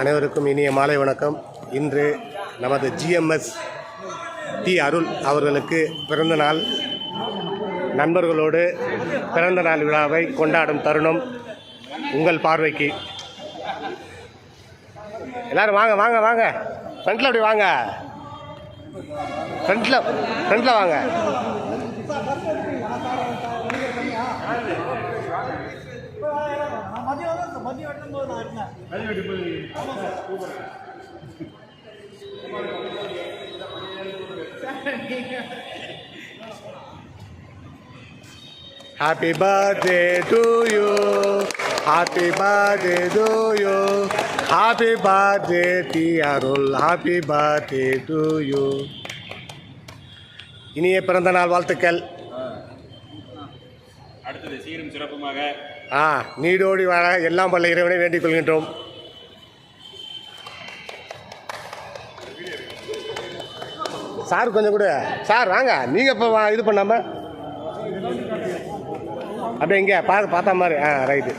அனைவருக்கும் இனிய மாலை வணக்கம். இன்று நமது GMS டி அருள் அவர்களுக்கு பிறந்த நாள். நண்பர்களோடு பிறந்த நாள் விழாவை கொண்டாடும் தருணம் உங்கள் பார்வைக்கு. எல்லாரும் வாங்க வாங்க வாங்க, ஃப்ரண்ட்டில் அப்படி வாங்க, ஃப்ரண்ட்டில் வாங்க. Happy birthday to you, happy birthday to you, happy birthday dear Arul, happy birthday to you. இனிய பிறந்த நாள் வாழ்த்துக்கள். அடுத்தது சீரும் சிறப்புமாக நீடோடி வாழ எல்லாம் வல்ல இறைவனை வேண்டிக் கொள்கின்றோம். சார் கொஞ்சம் கூட சார் வாங்க, நீங்கள் இப்போ இது பண்ணாம அப்படியே இங்கே பார்த்தா மாதிரி ரைட்டு.